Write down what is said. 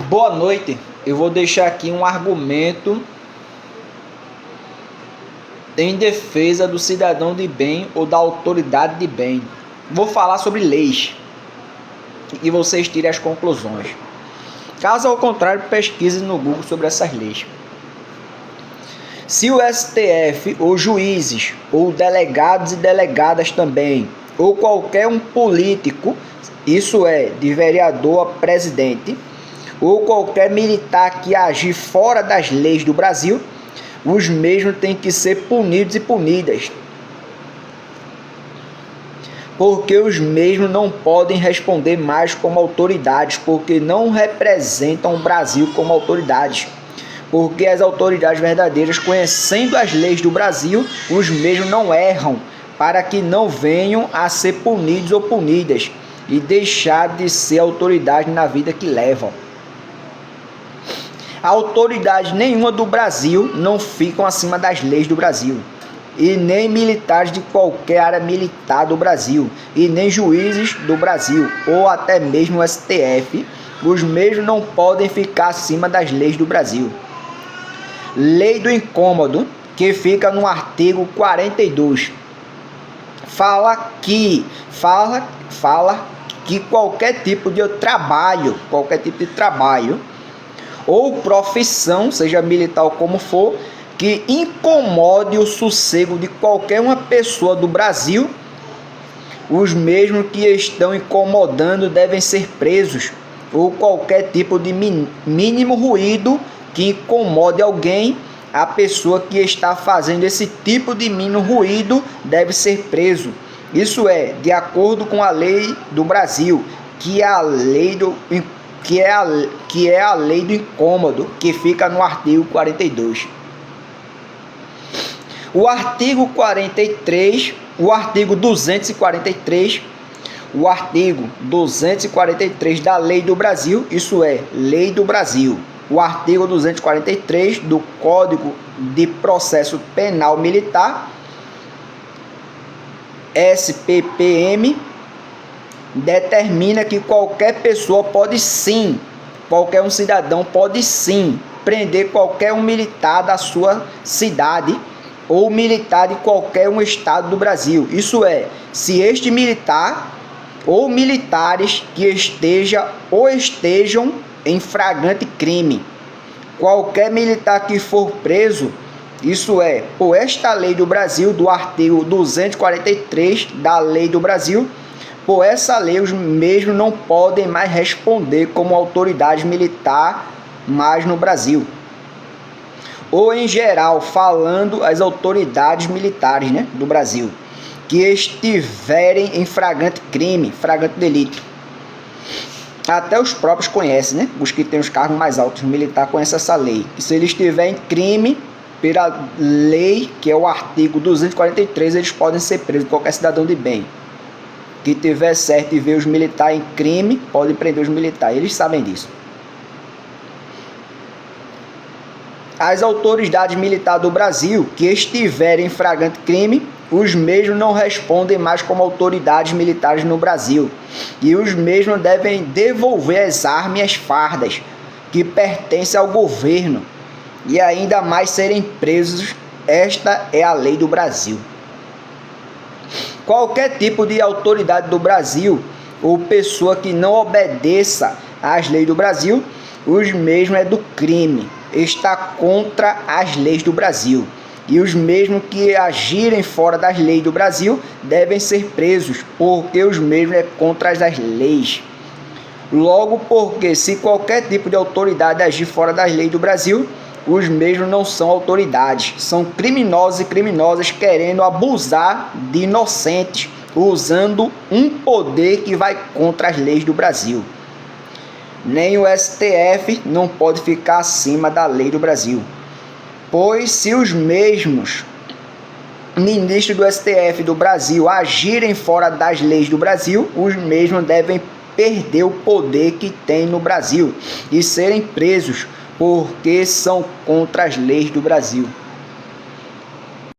Boa noite. Eu vou deixar aqui um argumento em defesa do cidadão de bem ou da autoridade de bem. Vou falar sobre leis e vocês tirem as conclusões. Caso ao contrário, pesquise no Google sobre essas leis. Se o STF, ou juízes, ou delegados e delegadas também, ou qualquer um político, isso é, de vereador a presidente, ou qualquer militar que agir fora das leis do Brasil, os mesmos têm que ser punidos e punidas. Porque os mesmos não podem responder mais como autoridades, porque não representam o Brasil como autoridades. Porque as autoridades verdadeiras, conhecendo as leis do Brasil, os mesmos não erram, para que não venham a ser punidos ou punidas, e deixar de ser autoridade na vida que levam. A autoridade nenhuma do Brasil não ficam acima das leis do Brasil, e nem militares de qualquer área militar do Brasil, e nem juízes do Brasil, ou até mesmo o STF, os mesmos não podem ficar acima das leis do Brasil. Lei do incômodo, que fica no artigo 42, fala que qualquer tipo de trabalho, ou profissão, seja militar ou como for, que incomode o sossego de qualquer uma pessoa do Brasil, os mesmos que estão incomodando devem ser presos, ou qualquer tipo de mínimo ruído que incomode alguém, a pessoa que está fazendo esse tipo de mínimo ruído deve ser preso. Isso é, de acordo com a lei do Brasil, que é a lei do incômodo, que fica no artigo 42. O artigo 43, o artigo 243, o artigo 243 da Lei do Brasil, isso é, Lei do Brasil, o artigo 243 do Código de Processo Penal Militar, SPPM, determina que qualquer pessoa pode sim, qualquer um cidadão pode sim prender qualquer um militar da sua cidade ou militar de qualquer um estado do Brasil. Isso é, se este militar ou militares que estejam em flagrante crime. Qualquer militar que for preso, isso é, por esta lei do Brasil, do artigo 243 da Lei do Brasil, por essa lei, os mesmos não podem mais responder como autoridade militar mais no Brasil. Ou em geral, falando as autoridades militares, do Brasil, que estiverem em flagrante crime, flagrante delito. Até os próprios conhecem, os que têm os cargos mais altos militar conhecem essa lei. E se ele estiver em crime, pela lei, que é o artigo 243, eles podem ser presos, qualquer cidadão de bem que tiver certo e ver os militares em crime, pode prender os militares, eles sabem disso. As autoridades militares do Brasil que estiverem em flagrante crime, os mesmos não respondem mais como autoridades militares no Brasil, e os mesmos devem devolver as armas e as fardas que pertencem ao governo, e ainda mais serem presos. Esta é a lei do Brasil. Qualquer tipo de autoridade do Brasil ou pessoa que não obedeça às leis do Brasil, os mesmos é do crime, está contra as leis do Brasil. E os mesmos que agirem fora das leis do Brasil devem ser presos, porque os mesmos é contra as leis. Logo, porque se qualquer tipo de autoridade agir fora das leis do Brasil, os mesmos não são autoridades, são criminosos e criminosas querendo abusar de inocentes, usando um poder que vai contra as leis do Brasil. Nem o STF não pode ficar acima da lei do Brasil, pois se os mesmos ministros do STF do Brasil agirem fora das leis do Brasil, os mesmos devem perder o poder que tem no Brasil e serem presos, porque são contra as leis do Brasil.